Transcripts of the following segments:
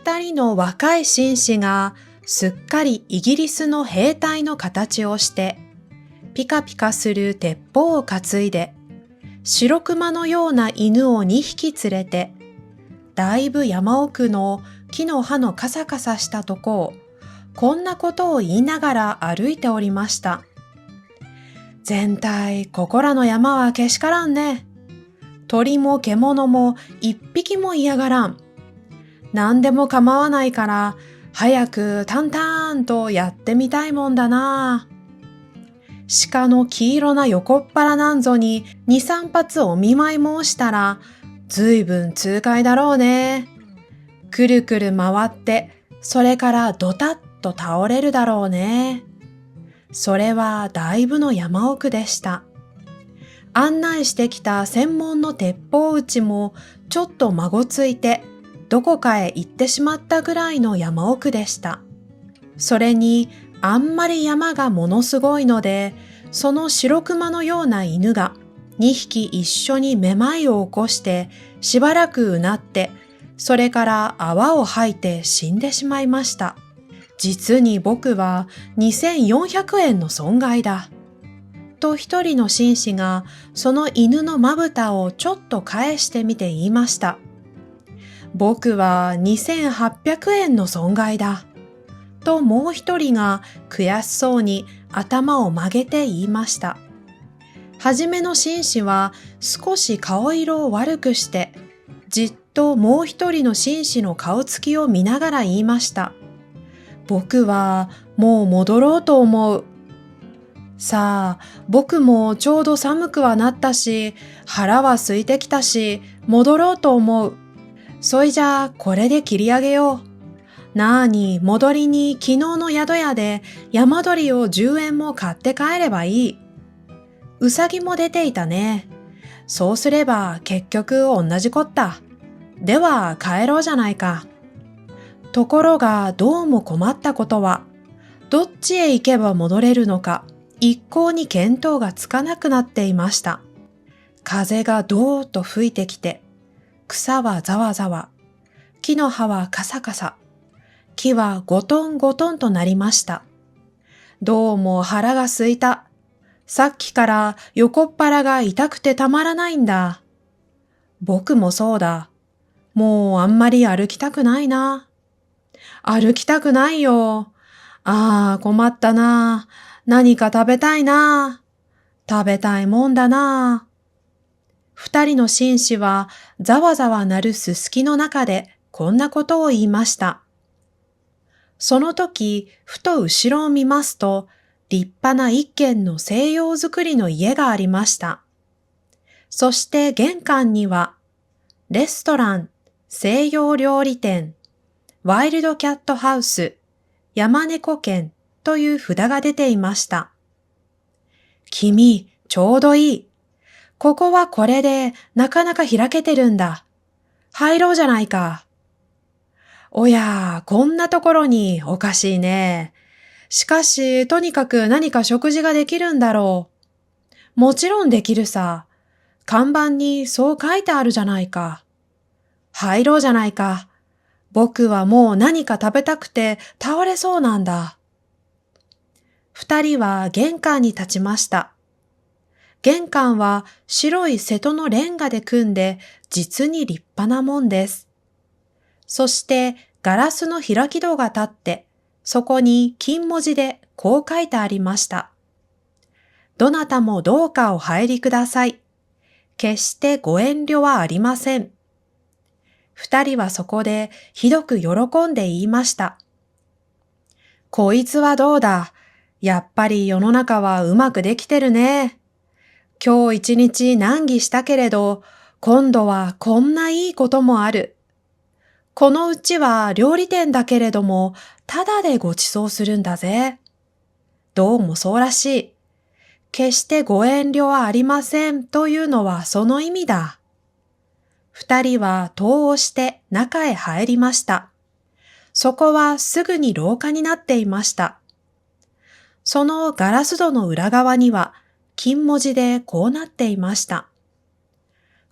二人の若い紳士がすっかりイギリスの兵隊の形をして、ピカピカする鉄砲を担いで、白熊のような犬を2匹連れて、だいぶ山奥の木の葉のカサカサしたとこを、こんなことを言いながら歩いておりました。全体ここらの山はけしからんね。鳥も獣も一匹も嫌がらん。何でも構わないから、早くタンタンとやってみたいもんだな。鹿の黄色な横っ腹なんぞに2、3発お見舞い申したら、ずいぶん痛快だろうね。くるくる回って、それからドタッと倒れるだろうね。それはだいぶの山奥でした。案内してきた専門の鉄砲撃ちもちょっとまごついて、どこかへ行ってしまったぐらいの山奥でした。それにあんまり山がものすごいので、その白熊のような犬が2匹一緒にめまいを起こしてしばらくうなって、それから泡を吐いて死んでしまいました。実に僕は2400円の損害だ。と一人の紳士がその犬のまぶたをちょっと返してみて言いました。僕は2800円の損害だ。ともう一人が悔しそうに頭を曲げて言いました。はじめの紳士は少し顔色を悪くして、じっともう一人の紳士の顔つきを見ながら言いました。僕はもう戻ろうと思う。さあ、僕もちょうど寒くはなったし、腹は空いてきたし、戻ろうと思う。そいじゃあ、これで切り上げよう。なあに、戻りに昨日の宿屋で山鳥を10円も買って帰ればいい。うさぎも出ていたね。そうすれば結局同じこった。では帰ろうじゃないか。ところがどうも困ったことは、どっちへ行けば戻れるのか、一向に見当がつかなくなっていました。風がどーっと吹いてきて、草はざわざわ、木の葉はカサカサ、木はゴトンゴトンとなりました。どうも腹が空いた。さっきから横っ腹が痛くてたまらないんだ。僕もそうだ。もうあんまり歩きたくないな。歩きたくないよ。ああ、困ったな。何か食べたいな。食べたいもんだな。二人の紳士はざわざわ鳴るすすきの中でこんなことを言いました。その時、ふと後ろを見ますと、立派な一軒の西洋造りの家がありました。そして玄関には、レストラン、西洋料理店、ワイルドキャットハウス、山猫軒という札が出ていました。君、ちょうどいい。ここはこれでなかなか開けてるんだ。入ろうじゃないか。おや、こんなところにおかしいね。しかし、とにかく何か食事ができるんだろう。もちろんできるさ。看板にそう書いてあるじゃないか。入ろうじゃないか。僕はもう何か食べたくて倒れそうなんだ。二人は玄関に立ちました。玄関は白い瀬戸のレンガで組んで実に立派なもんです。そしてガラスの開き戸が立って、そこに金文字でこう書いてありました。どなたもどうかお入りください。決してご遠慮はありません。二人はそこでひどく喜んで言いました。こいつはどうだ。やっぱり世の中はうまくできてるね。今日一日難儀したけれど、今度はこんないいこともある。このうちは料理店だけれども、ただでご馳走するんだぜ。どうもそうらしい。決してご遠慮はありませんというのはその意味だ。二人は戸を押して中へ入りました。そこはすぐに廊下になっていました。そのガラス戸の裏側には金文字でこうなっていました。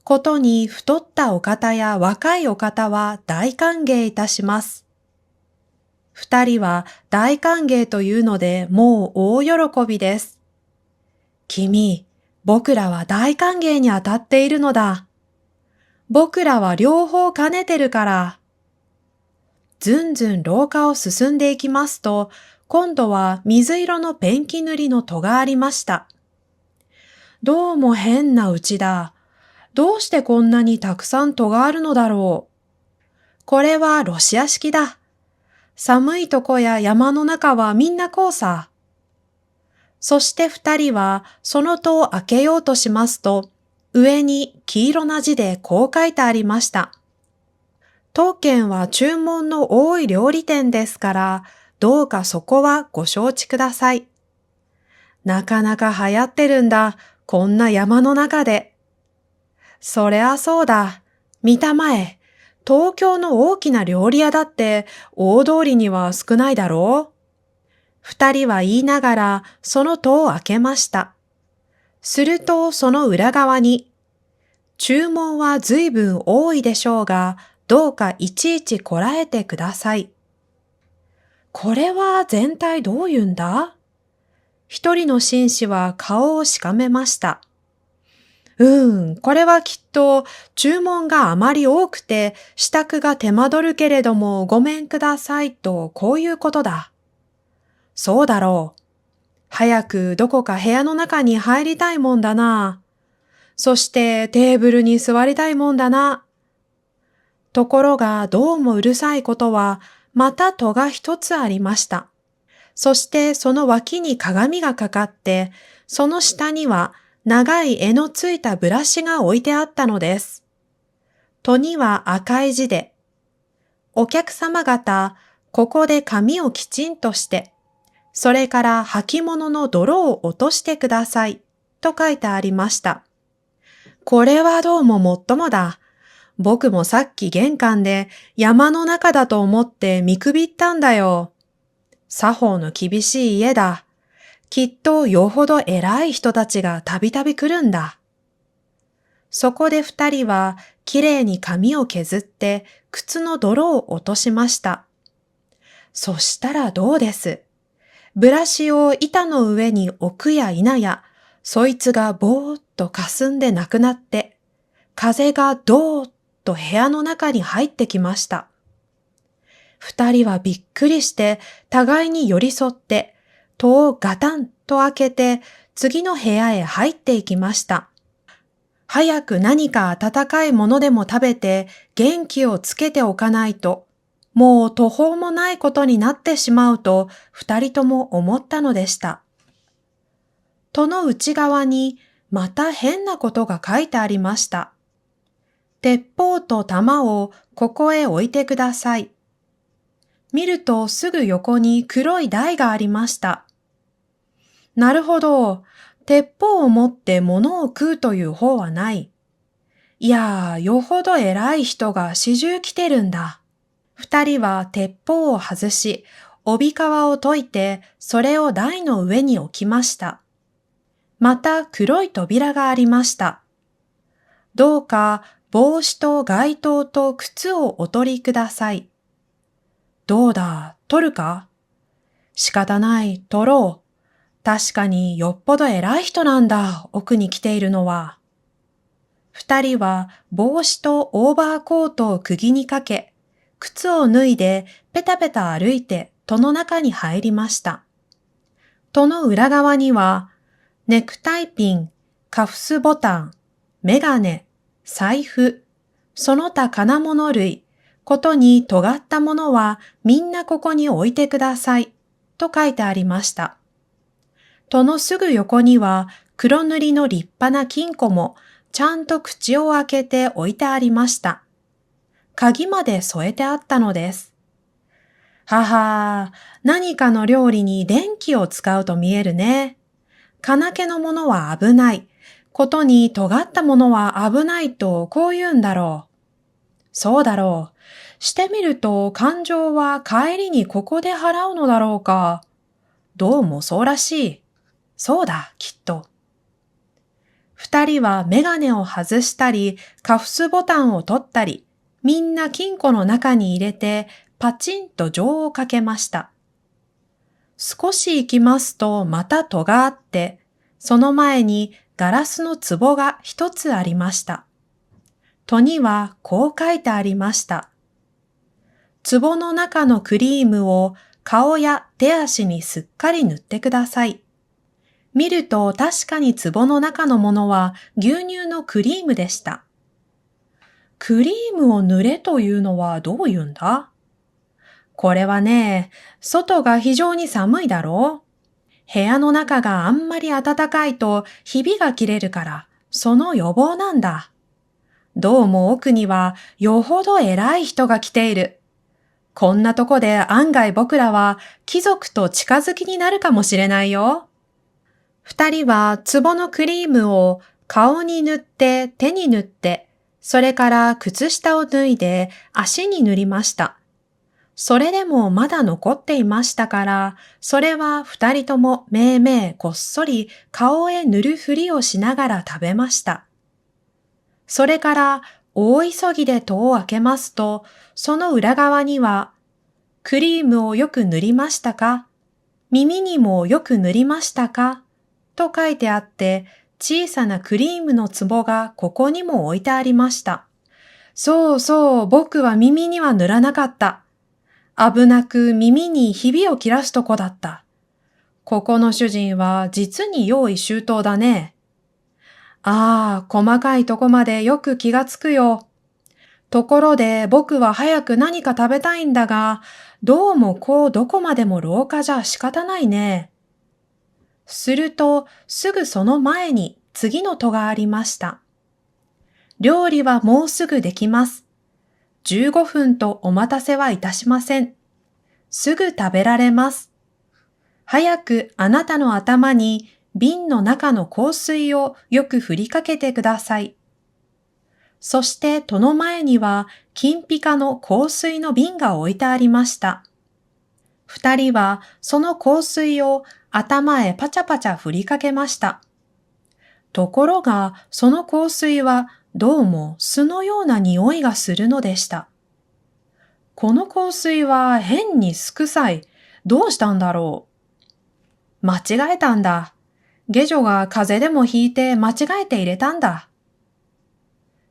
ことに太ったお方や若いお方は大歓迎いたします。二人は大歓迎というのでもう大喜びです。君、僕らは大歓迎に当たっているのだ。僕らは両方兼ねてるから。ずんずん廊下を進んでいきますと、今度は水色のペンキ塗りの戸がありました。どうも変な家だ。どうしてこんなにたくさん戸があるのだろう。これはロシア式だ。寒いとこや山の中はみんなこうさ。そして二人はその戸を開けようとしますと、上に黄色な字でこう書いてありました。当軒は注文の多い料理店ですから、どうかそこはご承知ください。なかなか流行ってるんだ、こんな山の中で。そりゃそうだ。見たまえ。東京の大きな料理屋だって大通りには少ないだろう。二人は言いながらその戸を開けました。するとその裏側に、注文は随分多いでしょうが、どうかいちいちこらえてください。これは全体どういうんだ？一人の紳士は顔をしかめました。これはきっと注文があまり多くて支度が手間取るけれどもごめんくださいとこういうことだ。そうだろう。早くどこか部屋の中に入りたいもんだな。そしてテーブルに座りたいもんだな。ところがどうもうるさいことはまた戸が一つありました。そしてその脇に鏡がかかって、その下には長い柄のついたブラシが置いてあったのです。戸には赤い字で、お客様方、ここで髪をきちんとして、それから履物の泥を落としてください、と書いてありました。これはどうももっともだ。僕もさっき玄関で山の中だと思って見くびったんだよ。作法の厳しい家だ。きっとよほど偉い人たちがたびたび来るんだ。そこで二人はきれいに髪を削って靴の泥を落としました。そしたらどうです。ブラシを板の上に置くや否や、そいつがぼーっと霞んでなくなって、風がどーっと部屋の中に入ってきました。二人はびっくりして互いに寄り添って戸をガタンと開けて次の部屋へ入っていきました。早く何か温かいものでも食べて元気をつけておかないと、もう途方もないことになってしまうと二人とも思ったのでした。戸の内側にまた変なことが書いてありました。鉄砲と弾をここへ置いてください。見るとすぐ横に黒い台がありました。なるほど。鉄砲を持って物を食うという方はない。いや、よほど偉い人が始終来てるんだ。二人は鉄砲を外し、帯皮を解いて、それを台の上に置きました。また黒い扉がありました。どうか帽子と街灯と靴をお取りください。どうだ、取るか？仕方ない、取ろう。確かによっぽど偉い人なんだ、奥に来ているのは。二人は帽子とオーバーコートを釘にかけ、靴を脱いでペタペタ歩いて戸の中に入りました。戸の裏側には、ネクタイピン、カフスボタン、メガネ、財布、その他金物類、ことに尖ったものはみんなここに置いてください、と書いてありました。戸のすぐ横には黒塗りの立派な金庫もちゃんと口を開けて置いてありました。鍵まで添えてあったのです。はは、何かの料理に電気を使うと見えるね。金気のものは危ない。ことに尖ったものは危ないとこう言うんだろう。そうだろう。してみると勘定は帰りにここで払うのだろうか。どうもそうらしい。そうだ、きっと。二人はメガネを外したり、カフスボタンを取ったり、みんな金庫の中に入れて、パチンと錠をかけました。少し行きますとまた戸があって、その前にガラスの壺が一つありました。戸にはこう書いてありました。壺の中のクリームを顔や手足にすっかり塗ってください。見ると確かに壺の中のものは牛乳のクリームでした。クリームを塗れというのはどういうんだ？これはね、外が非常に寒いだろう？部屋の中があんまり暖かいとひびが切れるから、その予防なんだ。どうも奥にはよほど偉い人が来ている。こんなとこで案外僕らは貴族と近づきになるかもしれないよ。二人は壺のクリームを顔に塗って手に塗って、それから靴下を脱いで足に塗りました。それでもまだ残っていましたから、それは二人ともめいめいこっそり顔へ塗るふりをしながら食べました。それから大急ぎで戸を開けますと、その裏側には、クリームをよく塗りましたか？耳にもよく塗りましたか？と書いてあって、小さなクリームの壺がここにも置いてありました。そうそう、僕は耳には塗らなかった。危なく耳にひびを切らすとこだった。ここの主人は実に用意周到だね。ああ、細かいとこまでよく気がつくよ。ところで僕は早く何か食べたいんだが、どうもどこまでも廊下じゃ仕方ないね。すると、すぐその前に次の戸がありました。料理はもうすぐできます。15分とお待たせはいたしません。すぐ食べられます。早くあなたの頭に瓶の中の香水をよく振りかけてください。そして戸の前には金ピカの香水の瓶が置いてありました。二人はその香水を頭へパチャパチャ振りかけました。ところがその香水はどうも酢のような匂いがするのでした。この香水は変に酢臭い。どうしたんだろう。間違えたんだ。下女が風邪でもひいて間違えて入れたんだ。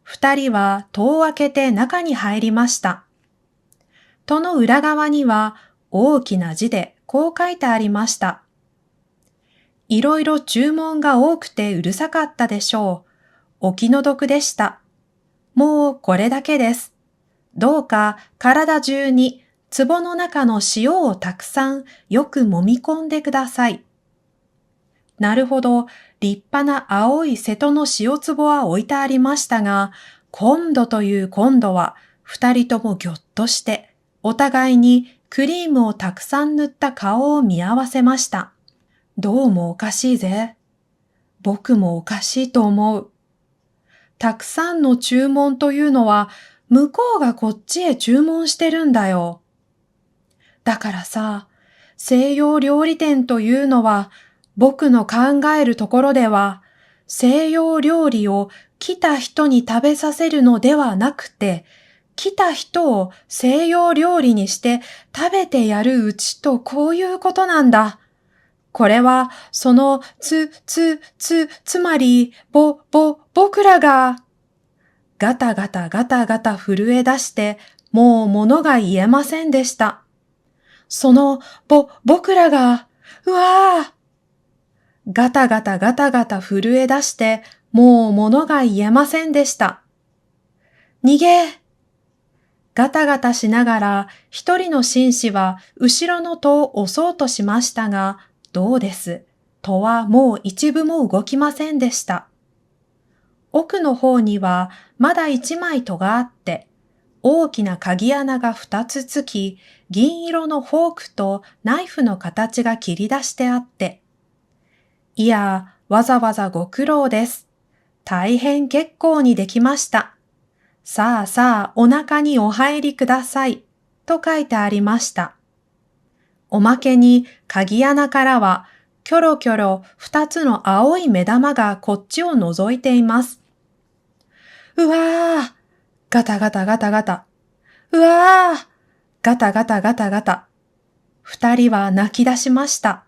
二人は戸を開けて中に入りました。戸の裏側には大きな字でこう書いてありました。いろいろ注文が多くてうるさかったでしょう。お気の毒でした。もうこれだけです。どうか体中に壺の中の塩をたくさんよく揉み込んでください。なるほど、立派な青い瀬戸の塩壺は置いてありましたが、今度という今度は二人ともぎょっとして、お互いにクリームをたくさん塗った顔を見合わせました。どうもおかしいぜ。僕もおかしいと思う。たくさんの注文というのは、向こうがこっちへ注文してるんだよ。だからさ、西洋料理店というのは、僕の考えるところでは、西洋料理を来た人に食べさせるのではなくて、来た人を西洋料理にして食べてやるうちとこういうことなんだ。これは、つまり、僕らが、ガタガタガタガタ震え出して、もう物が言えませんでした。僕らが、うわぁガタガタガタガタ震え出して、もう物が言えませんでした。逃げ！ガタガタしながら、一人の紳士は後ろの戸を押そうとしましたが、どうです。戸はもう一部も動きませんでした。奥の方にはまだ一枚戸があって、大きな鍵穴が二つつき、銀色のフォークとナイフの形が切り出してあって、いや、わざわざご苦労です。大変結構にできました。さあさあ、お腹にお入りください。と書いてありました。おまけに、鍵穴からは、キョロキョロ二つの青い目玉がこっちを覗いています。うわー！ガタガタガタガタ。うわー！ガタガタガタガタ。二人は泣き出しました。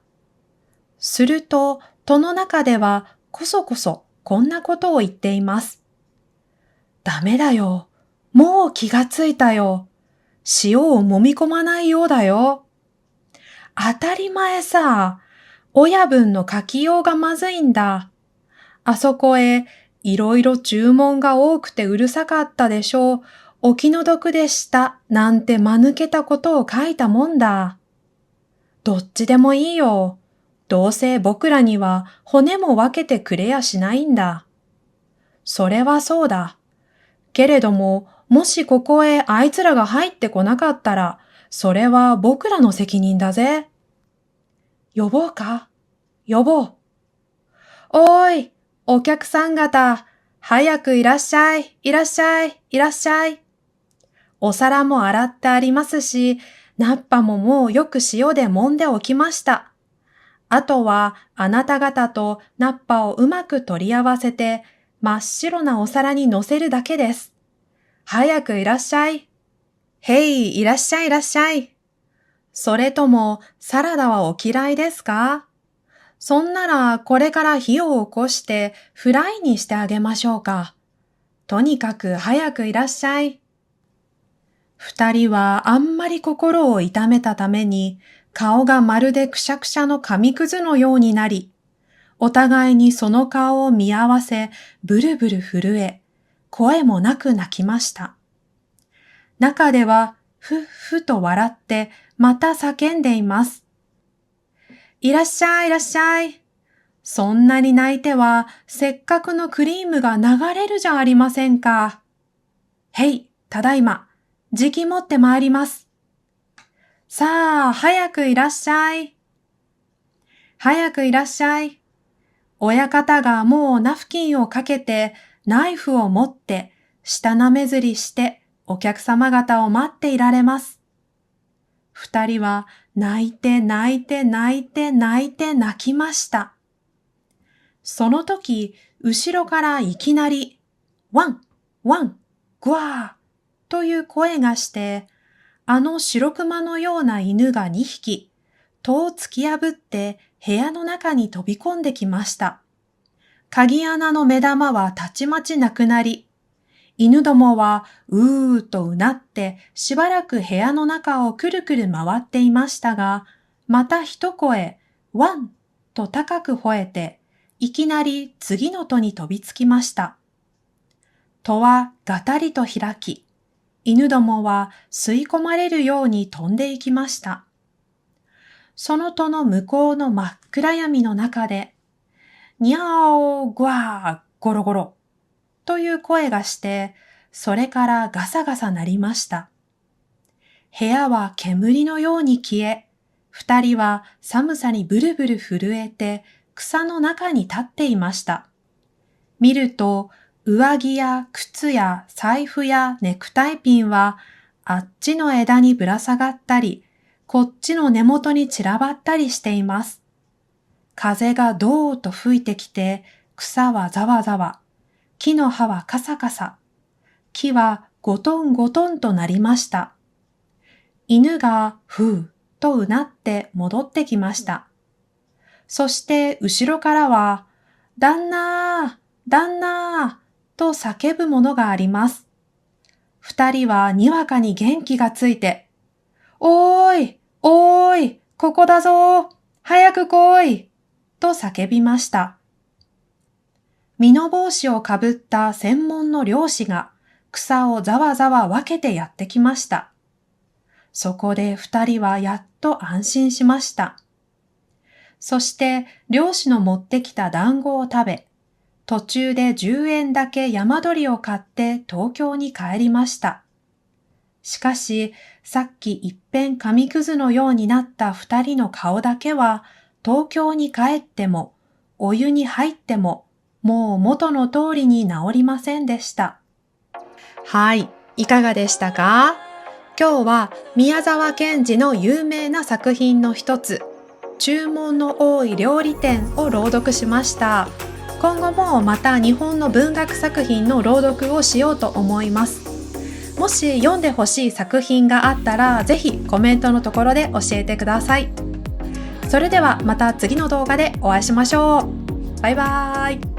すると、戸の中ではこそこそこんなことを言っています。ダメだよ。もう気がついたよ。塩を揉み込まないようだよ。当たり前さ。親分の書きようがまずいんだ。あそこへいろいろ注文が多くてうるさかったでしょう。お気の毒でしたなんて間抜けたことを書いたもんだ。どっちでもいいよ。どうせ僕らには骨も分けてくれやしないんだ。それはそうだ。けれども、もしここへあいつらが入ってこなかったら、それは僕らの責任だぜ。呼ぼうか？呼ぼう。おーい、お客さん方、早くいらっしゃい、いらっしゃい、いらっしゃい。お皿も洗ってありますし、菜っぱももうよく塩で揉んでおきました。あとはあなた方と菜っぱをうまく取り合わせて、真っ白なお皿に乗せるだけです。早くいらっしゃい。へい、いらっしゃいいらっしゃい。それとも、サラダはお嫌いですか？そんなら、これから火を起こしてフライにしてあげましょうか。とにかく早くいらっしゃい。二人はあんまり心を痛めたために、顔がまるでくしゃくしゃの紙くずのようになり、お互いにその顔を見合わせ、ブルブル震え、声もなく泣きました。中では、ふっふと笑って、また叫んでいます。いらっしゃい、いらっしゃい。そんなに泣いては、せっかくのクリームが流れるじゃありませんか。へい、ただいま、じき持ってまいります。さあ、早くいらっしゃい。早くいらっしゃい。親方がもうナフキンをかけて、ナイフを持って、舌なめずりして、お客様方を待っていられます。二人は泣いて泣いて泣いて泣いて泣きました。その時、後ろからいきなり、ワン、ワン、グワーという声がして、あの白熊のような犬が2匹、戸を突き破って部屋の中に飛び込んできました。鍵穴の目玉はたちまちなくなり、犬どもはうーとうなってしばらく部屋の中をくるくる回っていましたが、また一声、ワンと高く吠えて、いきなり次の戸に飛びつきました。戸はがたりと開き、犬どもは吸い込まれるように飛んでいきました。その戸の向こうの真っ暗闇の中で、にゃーお、ぐわー、ゴロゴロ。という声がして、それからガサガサ鳴りました。部屋は煙のように消え、二人は寒さにブルブル震えて草の中に立っていました。見ると、上着や靴や財布やネクタイピンはあっちの枝にぶら下がったり、こっちの根元に散らばったりしています。風がどーっと吹いてきて、草はざわざわ。木の葉はカサカサ。木はゴトンゴトンとなりました。犬がふーとうなって戻ってきました。そして後ろからは、旦那ー、旦那ーと叫ぶものがあります。二人はにわかに元気がついて、おーい、おーい、ここだぞー、早く来いと叫びました。ミノ帽子をかぶった専門の猟師が草をざわざわ分けてやってきました。そこで二人はやっと安心しました。そして猟師の持ってきた団子を食べ、途中で10円だけ山鳥を買って東京に帰りました。しかし、さっきいっぺん紙くずのようになった二人の顔だけは、東京に帰っても、お湯に入っても、もう元の通りに治りませんでした。はい、いかがでしたか？今日は宮沢賢治の有名な作品の一つ、注文の多い料理店を朗読しました。今後もまた日本の文学作品の朗読をしようと思います。もし読んでほしい作品があったら、ぜひコメントのところで教えてください。それではまた次の動画でお会いしましょう。バイバーイ。